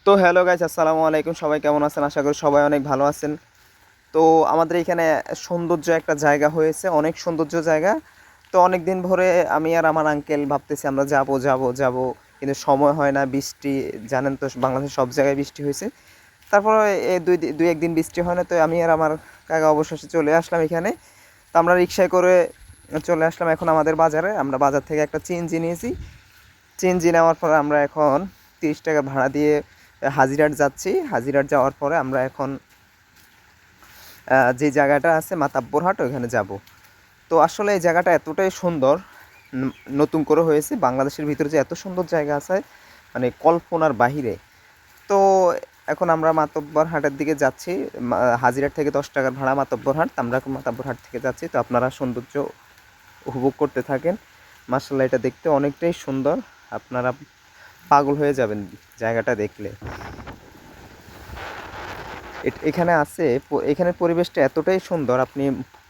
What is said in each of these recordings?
তো hello guys, আসসালামু আলাইকুম। সবাই কেমন আছেন? আশা করি সবাই অনেক ভালো আছেন। তো আমাদের এখানে সৌন্দর্য একটা জায়গা হয়েছে, অনেক সৌন্দর্য জায়গা। তো অনেক দিন ধরে আমি আর আমার আঙ্কেল ভাবতেছি আমরা যাব যাব যাব, কিন্তু সময় হয় না। বৃষ্টি, জানেন তো বাংলাদেশের সব জায়গায় বৃষ্টি হয়েছে। তারপরে এই দুই একদিন বৃষ্টি হয় না, তো আমি আর আমার কাকা অবশেষে চলে আসলাম এখানে। তো আমরা রিক্সায় করে চলে আসলাম এখন আমাদের বাজারে। আমরা বাজার থেকে একটা চিনজি নিয়েছি। চিনজি নেওয়ার পরে আমরা এখন 30 টাকা ভাড়া দিয়ে হাজিরাট যাচ্ছি। হাজিরাট যাওয়ার পরে আমরা এখন যে জায়গাটা আছে মাতাব্বরহাট, ওইখানে যাব। তো আসলে এই জায়গাটা এতটাই সুন্দর, নতুন করে হয়েছে। বাংলাদেশের ভিতরে যে এত সুন্দর জায়গা আছে, মানে কল্পনার বাহিরে। তো এখন আমরা মাতব্বরহাটের দিকে যাচ্ছি। হাজিরাট থেকে 10 টাকার ভাড়া মাতব্বরহাট। আমরা এখন মাতব্বরহাট থেকে যাচ্ছি। তো আপনারা সৌন্দর্য উপভোগ করতে থাকেন। মার্শাল্লাহ, এটা দেখতে অনেকটাই সুন্দর। আপনারা পাগল হয়ে যাবেন জায়গাটা দেখলে। এখানে আছে, এখানের পরিবেশটা এতটাই সুন্দর, আপনি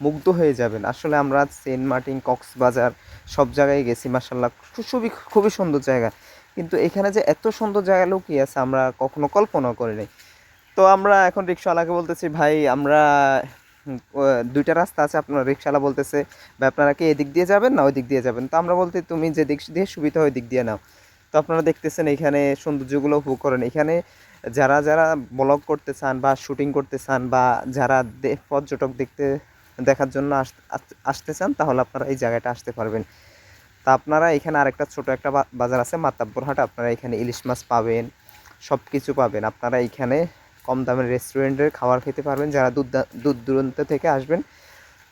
মুগ্ধ হয়ে যাবেন। আসলে আমরা সেন্ট মার্টিন, কক্সবাজার সব জায়গায় গেছি, মার্শাল্লাহ খুবই সুন্দর জায়গা। কিন্তু এখানে যে এত সুন্দর জায়গা লুকিয়ে আছে, আমরা কখনো কল্পনা করিনি। তো আমরা এখন রিক্সাওয়ালাকে বলতেছি, ভাই আমরা দুইটা রাস্তা আছে। আপনার রিক্সাওয়ালা বলতেছে, ভাই আপনারা কি এদিক দিয়ে যাবেন না ওই দিক দিয়ে যাবেন? তো আমরা বলতে, তুমি যে দিক দিয়ে সুবিধা হয় ওই দিক দিয়ে নাও। তো আপনারা দেখতেছেন এখানে সৌন্দর্যগুলো উপভোগ করেন। এখানে যারা যারা ব্লগ করতে চান বা শুটিং করতে চান, বা যারা পর্যটক দেখার জন্য আসতে চান, তাহলে আপনারা এই জায়গাটা আসতে পারবেন। তা আপনারা এখানে আরেকটা ছোট একটা বাজার আছে মাতাব্বরহাট। আপনারা এখানে ইলিশ মাছ পাবেন, সব কিছু পাবেন। আপনারা এখানে কম দামের রেস্টুরেন্টের খাবার খেতে পারবেন, যারা দূর দূরান্ত থেকে আসবেন।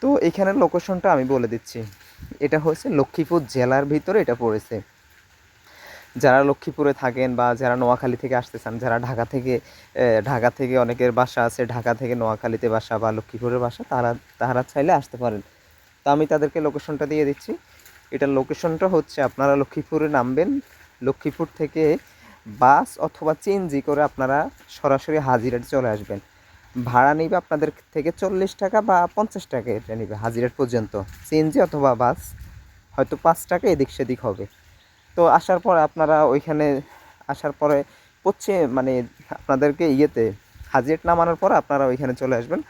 তো এখানের লোকেশনটা আমি বলে দিচ্ছি। এটা হচ্ছে লক্ষ্মীপুর জেলার ভিতরে এটা পড়েছে। যারা লক্ষ্মীপুরে থাকেন বা যারা নোয়াখালী থেকে আসতে চান, যারা ঢাকা থেকে অনেকের বাসা আছে, ঢাকা থেকে নোয়াখালীতে বাসা বা লক্ষ্মীপুরের বাসা, তারা চাইলে আসতে পারেন। তো আমি তাদেরকে লোকেশনটা দিয়ে দিচ্ছি। এটার লোকেশনটা হচ্ছে, আপনারা লক্ষ্মীপুরে নামবেন। লক্ষ্মীপুর থেকে বাস অথবা চেঞ্জি করে আপনারা সরাসরি হাজিরাট চলে আসবেন। ভাড়া নিবে আপনাদের থেকে 40 টাকা বা 50 টাকা, এটা নিবে হাজিরাট পর্যন্ত। চেঞ্জি অথবা বাস হয়তো 5 টাকা এদিক সেদিক হবে। তো আসার পর আপনারা ওইখানে আসার পরে মানে আপনাদেরকে হাজিরাট নামানোর পর আপনারা ওইখানে চলে আসবেন।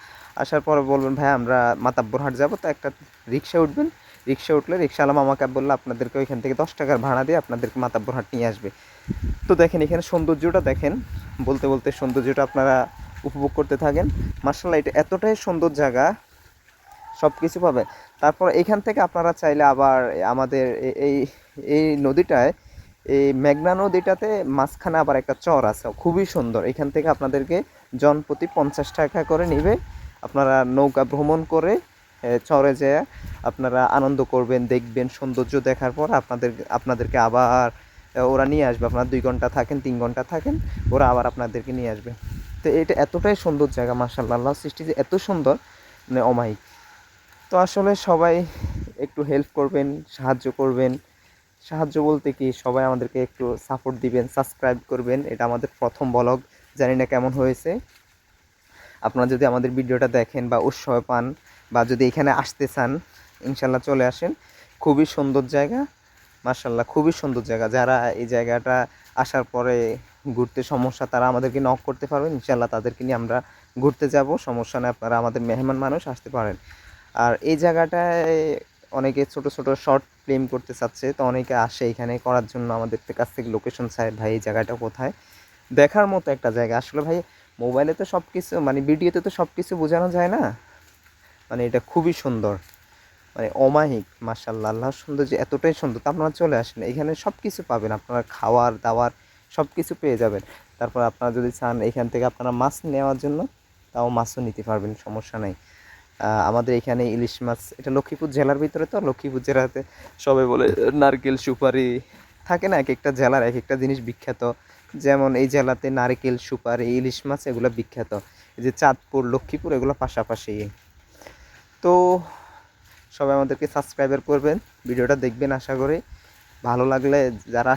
আসার পরে বলবেন, ভাই আমরা মাতাব্বরহাট যাব। তো একটা রিক্সা উঠবেন। রিক্সা উঠলে রিক্সাওয়ালা মামাকে বললে আপনাদেরকে ওইখান থেকে 10 টাকার ভাড়া দিয়ে আপনাদেরকে মাতাব্বরহাট নিয়ে আসবে। তো দেখেন এখানে সৌন্দর্যটা দেখেন। বলতে বলতে সৌন্দর্যটা আপনারা উপভোগ করতে থাকেন। মার্শাল্লাহ, এটা এতটাই সুন্দর জায়গা, সব কিছু পাবে। তারপর এখান থেকে আপনারা চাইলে আবার আমাদের এই এই নদীটায়, এই মেঘনা নদীটাতে মাঝখানে আবার একটা চর আছে, খুবই সুন্দর। এখান থেকে আপনাদেরকে জনপ্রতি 50 টাকা করে নেবে। আপনারা নৌকা ভ্রমণ করে চরে যেয়ে আপনারা আনন্দ করবেন, দেখবেন। সৌন্দর্য দেখার পর আপনাদেরকে আবার ওরা নিয়ে আসবে। আপনারা 2 ঘন্টা থাকেন, 3 ঘন্টা থাকেন, ওরা আবার আপনাদেরকে নিয়ে আসবে। তো এটা এতটাই সুন্দর জায়গা, মাশাআল্লাহ, আল্লাহর সৃষ্টি যে এত সুন্দর, মানে অমায়িক। তো আসলে সবাই একটু হেল্প করবেন, সাহায্য করবেন। সাহায্য বলতে কি, সবাই আমাদেরকে একটু সাপোর্ট দিবেন, সাবস্ক্রাইব করবেন। এটা আমাদের প্রথম ব্লগ, জানি না কেমন হয়েছে। আপনারা যদি আমাদের ভিডিওটা দেখেন বা উৎসাহ পান, বা যদি এখানে আসতে চান, ইনশাল্লাহ চলে আসেন। খুবই সুন্দর জায়গা, মার্শাল্লাহ, খুবই সুন্দর জায়গা। যারা এই জায়গাটা আসার পরে ঘুরতে সমস্যা, তারা আমাদেরকে নক করতে পারবেন। ইনশাল্লাহ তাদেরকে নিয়ে আমরা ঘুরতে যাব, সমস্যা নেই। আপনারা আমাদের মেহমান মানুষ, আসতে পারেন। আর এই জায়গাটায় অনেকে ছোট ছোট শর্ট ফিল্ম করতে চাচ্ছে, তো অনেকে আসে এখানে করার জন্য, আমাদের কাছ থেকে লোকেশন চায়, ভাই এই জায়গাটা কোথায়। দেখার মতো একটা জায়গা আসলে ভাই। মোবাইলে তো সব কিছু, মানে ভিডিওতে তো সব কিছু বোঝানো যায় না। মানে এটা খুবই সুন্দর, মানে অমায়িক। মাশাআল্লাহ, আল্লাহর সৌন্দর্য এতটাই সুন্দর। তো আপনারা চলে আসেন, এখানে সব কিছু পাবেন। আপনারা খাওয়ার দাওয়ার সব কিছু পেয়ে যাবেন। তারপর আপনারা যদি চান এখান থেকে আপনারা মাছ নেওয়ার জন্য, তাও মাছও নিতে পারবেন, সমস্যা নাই। আমাদের এখানে ইলিশ মাছ, এটা লক্ষ্মীপুর জেলার ভিতরে। তো লক্ষ্মীপুর জেলাতে সবাই বলে নারকেল সুপারি থাকে না, এক একটা জেলার এক একটা জিনিস বিখ্যাত। যেমন এই জেলাতে নারকেল সুপারি, ইলিশ মাছ এগুলো বিখ্যাত। এই যে চাঁদপুর, লক্ষ্মীপুর এগুলো পাশাপাশি। তো সবাই আমাদেরকে সাবস্ক্রাইবার করবেন, ভিডিওটা দেখবেন। আশা করি ভালো লাগলে যারা